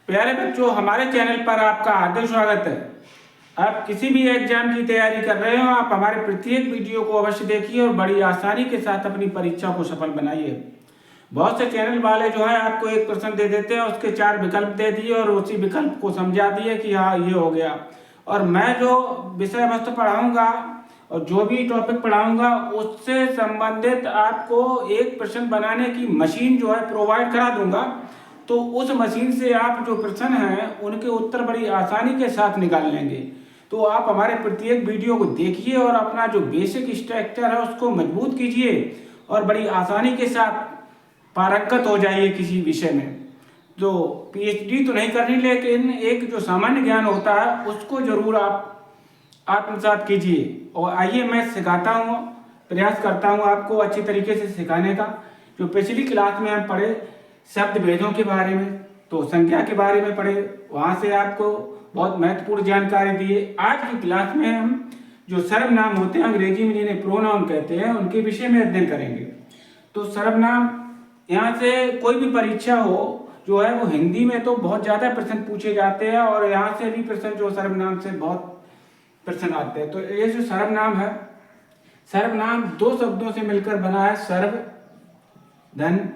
प्यारे बच्चों, हमारे चैनल पर आपका हार्दिक स्वागत है। आप किसी भी एग्जाम की तैयारी कर रहे हो, आप हमारे प्रत्येक वीडियो को अवश्य देखिए और बड़ी आसानी के साथ अपनी परीक्षा को सफल बनाइए। बहुत से चैनल वाले जो है आपको एक प्रश्न दे देते हैं, उसके 4 विकल्प दे दिए और उसी विकल्प को समझा दिए कि हाँ ये हो गया। और मैं जो विषय वस्तु पढ़ाऊंगा और जो भी टॉपिक पढ़ाऊंगा उससे संबंधित आपको एक प्रश्न बनाने की मशीन जो है प्रोवाइड करा दूंगा। तो उस मशीन से आप जो प्रश्न हैं उनके उत्तर बड़ी आसानी के साथ निकाल लेंगे। तो आप हमारे प्रत्येक वीडियो को देखिए और अपना जो बेसिक स्ट्रक्चर है उसको मजबूत कीजिए और बड़ी आसानी के साथ पारंगत हो जाइए किसी विषय में। तो पीएचडी तो नहीं करनी, लेकिन एक जो सामान्य ज्ञान होता है उसको जरूर आप आत्मसात कीजिए। और आइए मैं सिखाता हूँ, प्रयास करता हूँ आपको अच्छी तरीके से सिखाने का। जो पिछली क्लास में हम पढ़े शब्द भेदों के बारे में, तो संख्या के बारे में पढ़े, वहाँ से आपको बहुत महत्वपूर्ण जानकारी दिए। आज की क्लास में हम जो सर्वनाम होते हैं, अंग्रेजी में जिन्हें प्रोनाउन कहते हैं, उनके विषय में अध्ययन करेंगे। तो सर्वनाम, यहाँ से कोई भी परीक्षा हो जो है वो हिंदी में तो बहुत ज़्यादा प्रश्न पूछे जाते हैं और यहाँ से भी प्रश्न जो सर्वनाम से बहुत प्रश्न आते हैं। तो ये जो सर्वनाम है, सर्वनाम 2 शब्दों से मिलकर बना है, सर्व धन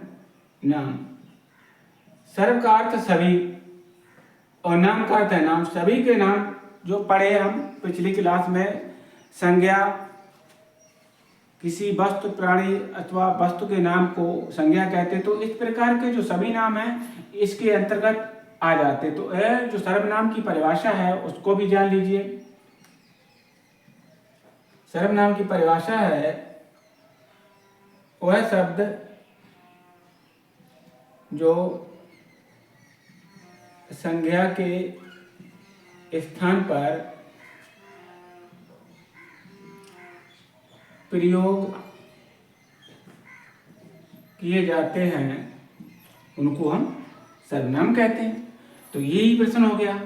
नाम। सर्व का अर्थ सभी और नाम का अर्थ है नाम। सभी के नाम जो पढ़े हम पिछली क्लास में, संज्ञा, किसी वस्तु प्राणी अथवा वस्तु के नाम को संज्ञा कहते, तो इस प्रकार के जो सभी नाम हैं इसके अंतर्गत आ जाते। तो यह जो सर्वनाम की परिभाषा है उसको भी जान लीजिए। सर्वनाम की परिभाषा है वह शब्द जो संज्ञा के स्थान पर प्रयोग किए जाते हैं उनको हम सर्वनाम कहते हैं। तो यही प्रश्न हो गया,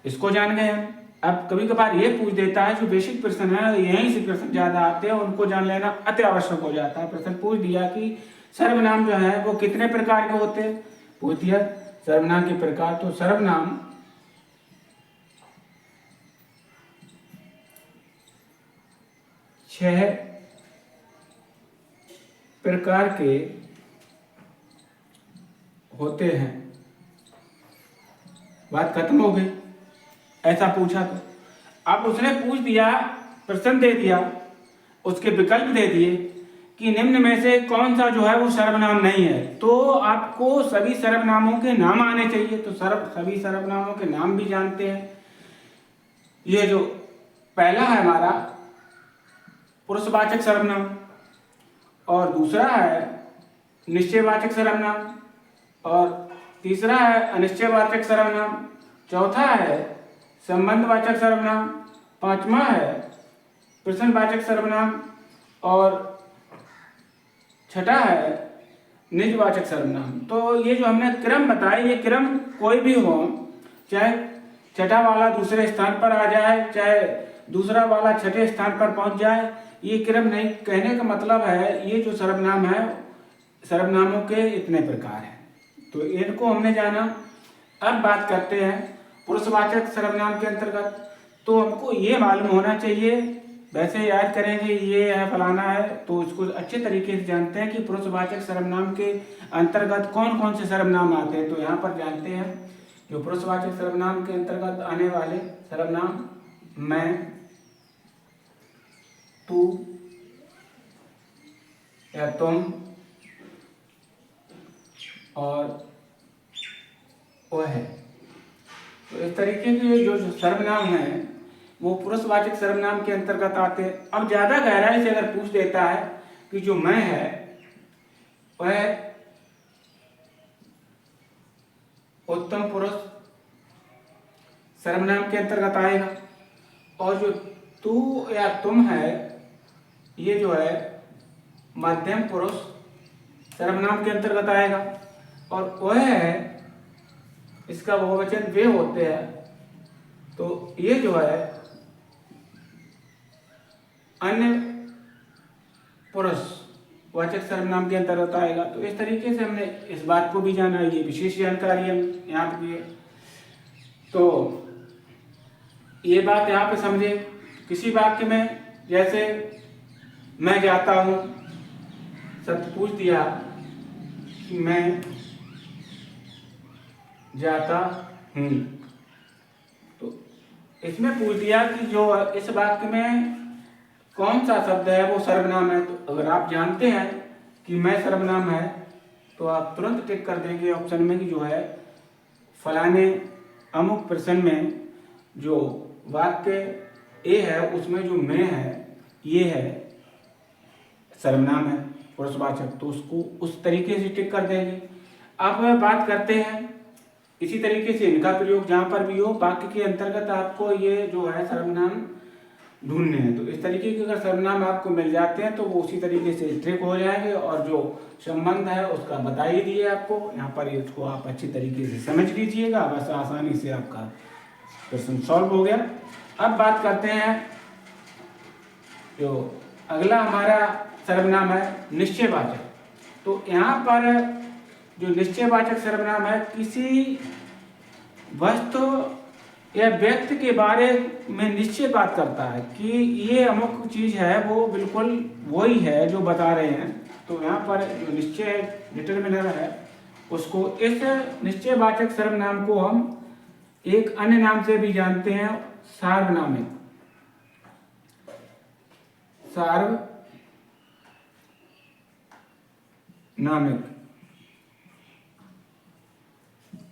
इसको जान गए हम। अब कभी कभार ये पूछ देता है, जो बेसिक प्रश्न है यहीं से प्रश्न ज्यादा आते हैं, उनको जान लेना अति आवश्यक हो जाता है। प्रश्न पूछ दिया कि सर्वनाम जो है वो कितने प्रकार के होते हैं, पूछ दिया सर्वनाम के प्रकार। तो सर्वनाम 6 प्रकार के होते हैं। बात खत्म हो गई। ऐसा पूछा तो अब उसने पूछ दिया, प्रश्न दे दिया, उसके विकल्प दे दिए कि निम्न में से कौन सा जो है वो सर्वनाम नहीं है। तो आपको सभी सर्वनामों के नाम आने चाहिए। तो सभी सर्वनामों के नाम भी जानते हैं। ये जो पहला है हमारा पुरुषवाचक सर्वनाम, और दूसरा है निश्चयवाचक सर्वनाम, और तीसरा है अनिश्चयवाचक सर्वनाम, चौथा है संबंधवाचक सर्वनाम, पांचवा है प्रश्नवाचक सर्वनाम, और छठा है निजवाचक सर्वनाम। तो ये जो हमने क्रम बताए, ये क्रम कोई भी हो, चाहे छठा वाला दूसरे स्थान पर आ जाए, चाहे दूसरा वाला छठे स्थान पर पहुंच जाए, ये क्रम नहीं। कहने का मतलब है ये जो सर्वनाम है, सर्वनामों के इतने प्रकार हैं। तो इनको हमने जाना। अब बात करते हैं पुरुषवाचक सर्वनाम के अंतर्गत। तो हमको ये मालूम होना चाहिए, वैसे याद करेंगे ये है फलाना है, तो इसको अच्छे तरीके से जानते हैं कि पुरुषवाचक सर्वनाम के अंतर्गत कौन कौन से सर्वनाम आते हैं। तो यहाँ पर जानते हैं जो पुरुषवाचक सर्वनाम के अंतर्गत आने वाले सर्वनाम, मैं, तू या तुम और वह है। तो इस तरीके के जो सर्वनाम है वो पुरुषवाचक सर्वनाम के अंतर्गत आते हैं। अब ज्यादा गहराई से अगर पूछ देता है कि जो मैं है वह उत्तम पुरुष सर्वनाम के अंतर्गत आएगा, और जो तू या तुम है ये जो है मध्यम पुरुष सर्वनाम के अंतर्गत आएगा, और वह है इसका बहुवचन वे होते हैं, तो ये जो है अन्य पुरुष वाचक सर्वनाम के अंतर्गत आएगा। तो इस तरीके से हमने इस बात को भी जाना, ये विशेष जानकारी हम यहाँ पे। तो ये बात यहाँ पे समझे। किसी वाक्य में जैसे मैं जाता हूँ, शब्द पूछ दिया कि मैं जाता हूँ, तो इसमें पूछ दिया कि जो इस वाक्य में कौन सा शब्द है वो सर्वनाम है। तो अगर आप जानते हैं कि मैं सर्वनाम है तो आप तुरंत टिक कर देंगे ऑप्शन में कि जो है फलाने अमुक प्रश्न में जो वाक्य ए है उसमें जो मैं है ये है सर्वनाम है पुरुषवाचक, तो उसको उस तरीके से टिक कर देंगे। अब बात करते हैं इसी तरीके से इनका प्रयोग जहाँ पर भी हो, वाक्य के अंतर्गत आपको ये जो है सर्वनाम ढूंढने हैं। तो इस तरीके के अगर सर्वनाम आपको मिल जाते हैं तो वो उसी तरीके से ट्रिक हो जाएंगे और जो संबंध है उसका बता ही दिए आपको यहाँ पर, इसको आप अच्छी तरीके से समझ लीजिएगा, बस आसानी से आपका प्रश्न सॉल्व हो गया। अब बात करते हैं जो अगला हमारा सर्वनाम है निश्चयवाचक। तो यहाँ पर जो निश्चयवाचक सर्वनाम है किसी वस्तु या व्यक्ति के बारे में निश्चित बात करता है कि ये अमुक चीज है, वो बिल्कुल वही है जो बता रहे हैं। तो यहाँ पर जो निश्चय डिटरमिनर है उसको, इस निश्चयवाचक सर्वनाम को हम एक अन्य नाम से भी जानते हैं, सार्वनामिक। सार्वनामिक,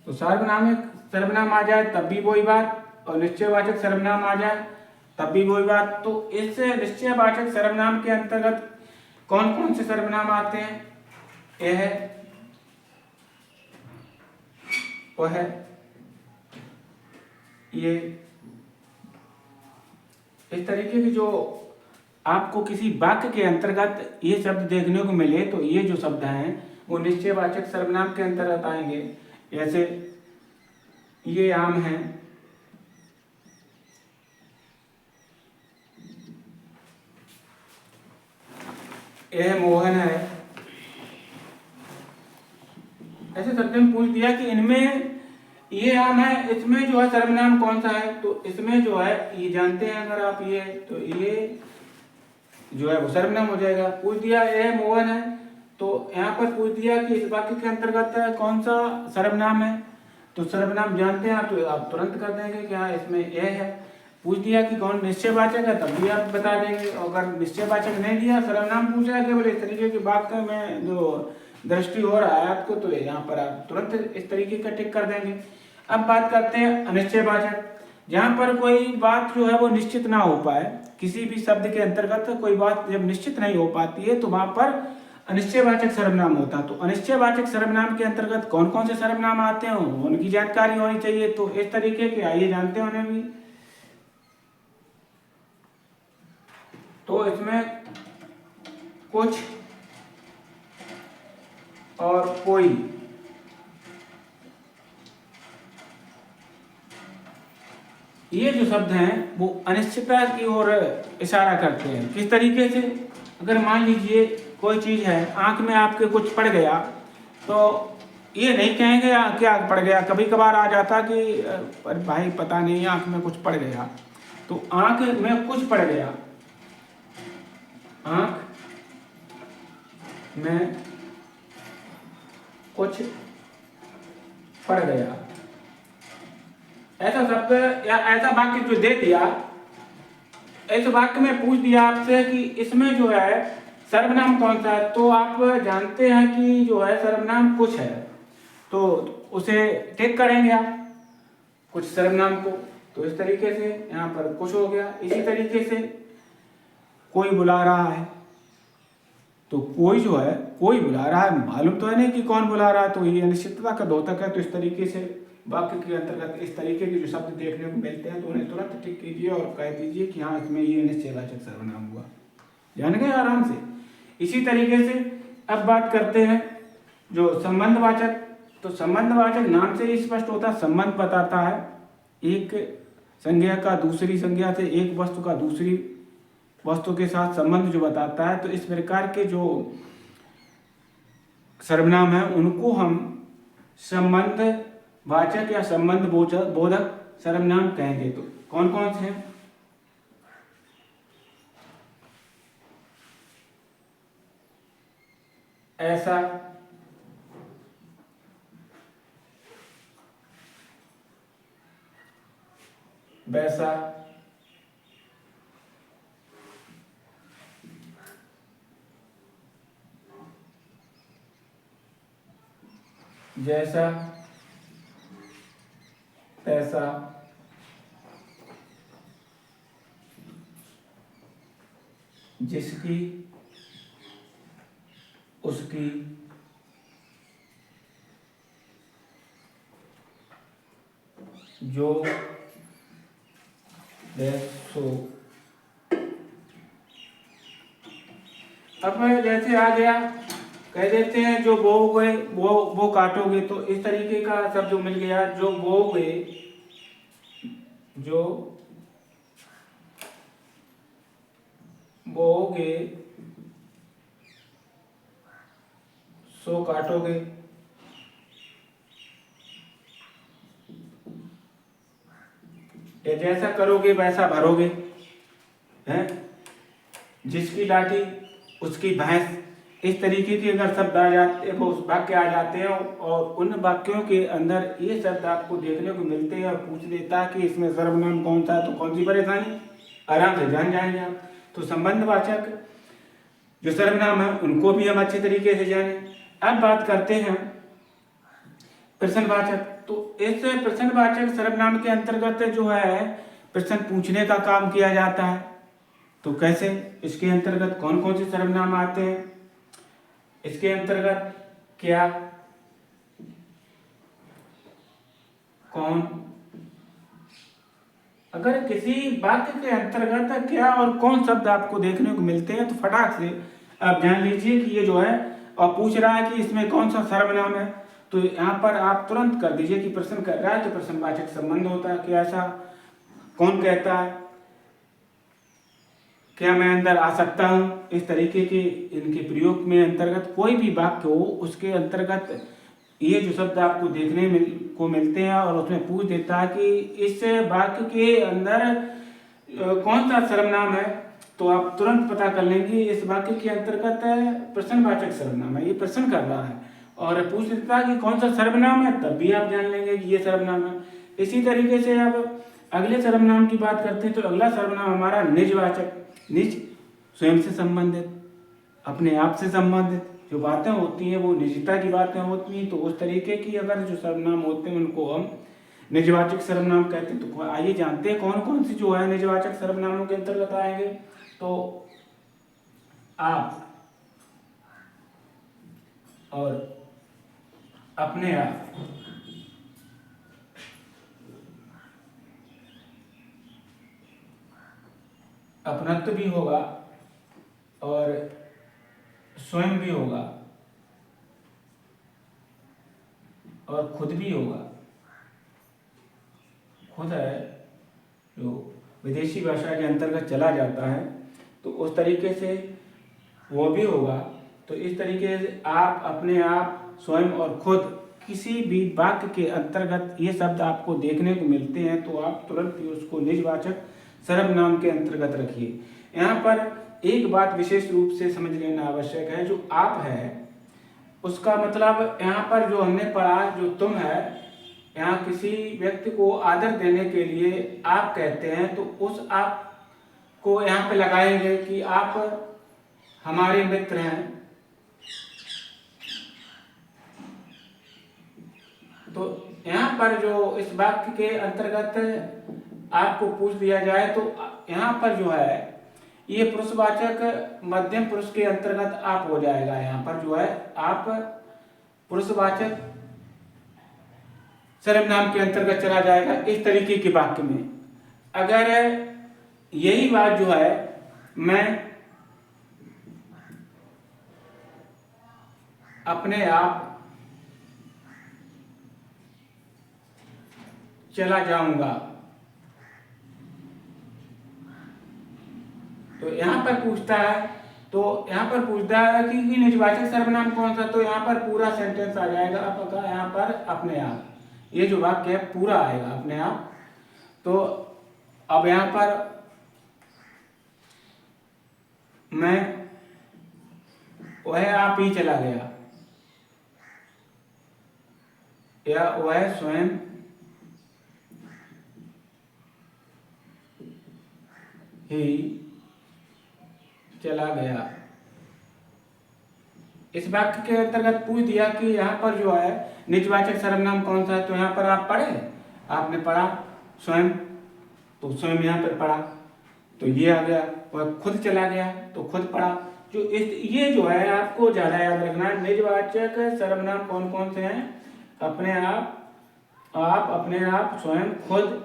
तो सार्वनामिक सर्वनाम आ जाए तब भी वही बात, और निश्चयवाचक सर्वनाम आ जाए तब भी वही बात। तो इस निश्चयवाचक सर्वनाम के अंतर्गत कौन कौन से सर्वनाम आते हैं? यह है, वह है, ये, इस तरीके की जो आपको किसी वाक्य के अंतर्गत ये शब्द देखने को मिले तो ये जो शब्द हैं वो निश्चयवाचक सर्वनाम के अंतर्गत आएंगे। जैसे ये आम है, यह मोहन है, ऐसे शब्द में पूछ दिया कि इनमें ये आम है, इसमें जो है सर्वनाम कौन सा है। तो इसमें जो है ये जानते हैं अगर आप ये, तो ये जो है वो सर्वनाम हो जाएगा। पूछ दिया यह मोहन है, तो यहाँ पर पूछ दिया कि इस वाक्य के अंतर्गत कौन सा सर्वनाम है, तो सर्वनाम जानते हैं आप तो आप तुरंत कर देंगे कि हाँ इसमें यह है। पूछ दिया कि कौन निश्चयवाचक है, तब भी आप बता देंगे। अगर निश्चयवाचक नहीं दिया, सर्वनाम पूछा है केवल इस तरीके की वाक्य में जो दृष्टि हो रहा है आपको, तो यहाँ पर आप तुरंत इस तरीके का टिक कर देंगे। अब बात करते हैं अनिश्चयवाचक, जहाँ पर कोई बात जो है वो निश्चित ना हो पाए, किसी भी शब्द के अंतर्गत कोई बात जब निश्चित नहीं हो पाती है तो वहां पर अनिश्चयवाचक सर्वनाम होता है। तो अनिश्चयवाचक सर्वनाम के अंतर्गत कौन कौन से सर्वनाम आते हैं उनकी जानकारी होनी चाहिए। तो इस तरीके के आइए जानते हैं उन्हें भी। तो इसमें कुछ और कोई, ये जो शब्द हैं वो अनिश्चितता की ओर इशारा करते हैं। किस तरीके से? अगर मान लीजिए कोई चीज है, आंख में आपके कुछ पड़ गया, तो ये नहीं कहेंगे क्या पड़ गया। कभी कभार आ जाता कि भाई पता नहीं आंख में कुछ पड़ गया, तो आंख में कुछ पड़ गया, आंख में कुछ पड़ गया, ऐसा शब्द या ऐसा वाक्य जो दे दिया, ऐसे वाक्य में पूछ दिया आपसे कि इसमें जो है सर्वनाम कौन सा है, तो आप जानते हैं कि जो है सर्वनाम कुछ है, तो उसे टिक करेंगे आप कुछ सर्वनाम को। तो इस तरीके से यहाँ पर कुछ हो गया। इसी तरीके से कोई बुला रहा है, तो कोई जो है कोई बुला रहा है, मालूम तो है नहीं कि कौन बुला रहा है, तो ये अनिश्चितता का द्योतक है। तो इस तरीके से वाक्य के अंतर्गत इस तरीके के जो शब्द देखने को मिलते हैं तो उन्हें तुरंत टिक कीजिए और कह दीजिए कि हाँ इसमें ये निश्चयवाचक सर्वनाम हुआ। जान गए आराम से। इसी तरीके से अब बात करते हैं जो संबंधवाचक। तो संबंधवाचक नाम से ही स्पष्ट होता है, संबंध बताता है, एक संज्ञा का दूसरी संज्ञा से, एक वस्तु का दूसरी वस्तु के साथ संबंध जो बताता है। तो इस प्रकार के जो सर्वनाम है उनको हम संबंध वाचक या संबंध बोधक सर्वनाम कहेंगे। तो कौन कौन से हैं? ऐसा, वैसा, जैसा, तैसा, जिसकी, उसकी, जो, सो। अब जैसे आ गया, कह देते हैं जो बोओगे वो काटोगे, तो इस तरीके का शब्द जो मिल गया, जो बोओगे, जो बोओगे सो काटोगे, या जैसा करोगे वैसा भरोगे, हैं? जिसकी लाठी उसकी भैंस, इस तरीके के अगर शब्द आ जाते, वो वाक्य आ जाते हैं, और उन वाक्यों के अंदर ये शब्द आपको देखने को मिलते हैं और पूछ लेता है कि इसमें सर्वनाम कौन सा है, तो कौन सी परेशानी, आराम से जान जाएंगे आप। तो संबंधवाचक जो सर्वनाम है उनको भी हम अच्छे तरीके से जाने। अब बात करते हैं प्रश्नवाचक। तो इस प्रश्नवाचक सर्वनाम के अंतर्गत जो है प्रश्न पूछने का काम किया जाता है। तो कैसे, इसके अंतर्गत कौन कौन से सर्वनाम आते हैं, इसके अंतर्गत क्या, कौन। अगर किसी वाक्य के अंतर्गत क्या और कौन शब्द आपको देखने को मिलते हैं, तो फटाक से आप जान लीजिए कि ये जो है, और पूछ रहा है कि इसमें कौन सा सर्वनाम है, तो यहाँ पर आप तुरंत कर दीजिए कि प्रश्न कर रहा है तो प्रश्नवाचक संबंध होता है। कि ऐसा कौन कहता है, क्या मैं अंदर आ सकता हूँ, इस तरीके के इनके प्रयोग में अंतर्गत कोई भी वाक्य हो, उसके अंतर्गत ये जो शब्द आपको देखने को मिलते हैं, और उसमें पूछ देता है कि इस वाक्य के अंदर कौन सा सर्वनाम है, तो आप तुरंत पता कर लेंगे इस वाक्य के अंतर्गत प्रश्नवाचक सर्वनाम है, ये प्रश्न कर रहा है। और पूछ देता है कि कौन सा सर्वनाम है, तब भी आप जान लेंगे कि ये सर्वनाम है। इसी तरीके से अब अगले सर्वनाम की बात करते हैं, तो अगला सर्वनाम हमारा निजवाचक। निज, स्वयं से संबंधित, अपने आप से संबंधित जो बातें होती हैं, वो निजता की बातें होती हैं। तो उस तरीके की अगर जो सर्वनाम होते हैं उनको हम निजवाचक सर्वनाम कहते हैं। तो आइए जानते हैं कौन कौन सी जो है निजवाचक सर्वनामों के अंतर्गत आएंगे। तो आप और अपने आप, अपनत्व भी होगा और स्वयं भी होगा और खुद भी होगा। खुद है जो विदेशी भाषा के अंतर्गत चला जाता है, तो उस तरीके से वो भी होगा। तो इस तरीके से आप, अपने आप, स्वयं और खुद, किसी भी वाक्य के अंतर्गत ये शब्द आपको देखने को मिलते हैं, तो आप तुरंत ही उसको निजवाचक सर्वनाम के अंतर्गत रखिए। यहाँ पर एक बात विशेष रूप से समझ लेना आवश्यक है, जो आप है उसका मतलब यहाँ पर जो हमने पढ़ा, जो तुम है, यहाँ किसी व्यक्ति को आदर देने के लिए आप कहते हैं, तो उस आप को यहाँ पे लगाएंगे कि आप हमारे मित्र हैं। तो यहाँ पर जो इस वाक्य के अंतर्गत आपको पूछ दिया जाए, तो यहाँ पर जो है ये पुरुषवाचक मध्यम पुरुष के अंतर्गत आप हो जाएगा। यहाँ पर जो है आप पुरुषवाचक सर्वनाम के अंतर्गत चला जाएगा इस तरीके के वाक्य में। अगर यही बात जो है मैं अपने आप चला जाऊंगा, तो यहाँ पर पूछता है, तो यहाँ पर पूछता है कि निजवाचक सर्वनाम कौन सा, तो यहाँ पर पूरा सेंटेंस आ जाएगा आपका। यहाँ पर अपने आप, ये जो वाक्य है पूरा आएगा अपने आप। तो अब यहाँ पर मैं वह आप ही चला गया या वह स्वयं ही चला गया। इस वाक्य के अंतर्गत पूछ दिया कि यहाँ पर जो है निजवाचक सर्वनाम कौन सा है, तो यहाँ पर आप पढ़े, आपने पढ़ा स्वयं, तो स्वयं यहाँ पर पढ़ा तो ये आ गया। वह खुद चला गया तो खुद पढ़ा। जो ये जो है आपको ज़्यादा याद रखना है, निजवाचक सर्वनाम कौन कौन से हैं, अपने आप, अपने आप, स्वयं, खुद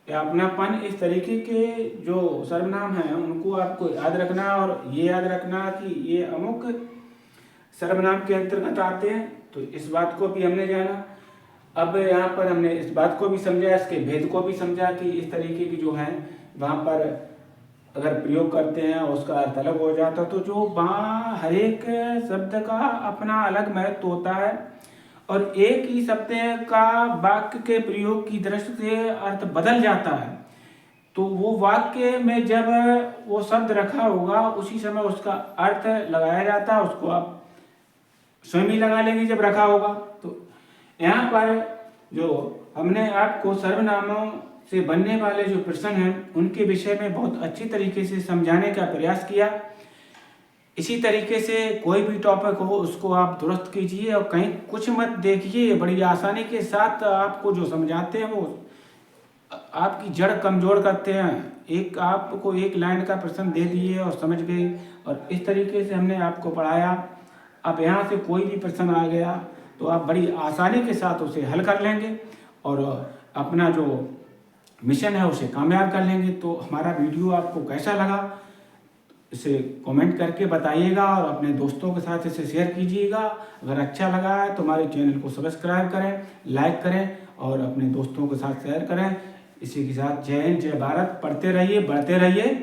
या अपनापन, इस तरीके के जो सर्वनाम हैं उनको आपको याद रखना और ये याद रखना कि ये अमुक सर्वनाम के अंतर्गत आते हैं। तो इस बात को भी हमने जाना। अब यहाँ पर हमने इस बात को भी समझा, इसके भेद को भी समझा कि इस तरीके की जो है वहाँ पर अगर प्रयोग करते हैं और उसका अर्थ अलग हो जाता तो जो वहाँ हर एक शब्द का अपना अलग महत्व होता है और एक ही शब्द का वाक्य के प्रयोग की दृष्टि से अर्थ बदल जाता है। तो वो वाक्य में जब वो शब्द रखा होगा उसी समय उसका अर्थ लगाया जाता है, उसको आप स्वयं ही लगा लेंगे जब रखा होगा। तो यहाँ पर जो हमने आपको सर्वनामों से बनने वाले जो प्रश्न हैं उनके विषय में बहुत अच्छी तरीके से समझाने का प्रयास किया। इसी तरीके से कोई भी टॉपिक हो उसको आप दुरुस्त कीजिए और कहीं कुछ मत देखिए, बड़ी आसानी के साथ आपको जो समझाते हैं वो आपकी जड़ कमज़ोर करते हैं। एक आपको एक लाइन का प्रश्न दे दिए और समझ गए, और इस तरीके से हमने आपको पढ़ाया। अब यहाँ से कोई भी प्रश्न आ गया तो आप बड़ी आसानी के साथ उसे हल कर लेंगे और अपना जो मिशन है उसे कामयाब कर लेंगे। तो हमारा वीडियो आपको कैसा लगा इसे कमेंट करके बताइएगा और अपने दोस्तों के साथ इसे शेयर कीजिएगा। अगर अच्छा लगा है तो हमारे चैनल को सब्सक्राइब करें, लाइक करें और अपने दोस्तों के साथ शेयर करें। इसी के साथ जय हिंद, जय भारत। पढ़ते रहिए, बढ़ते रहिए।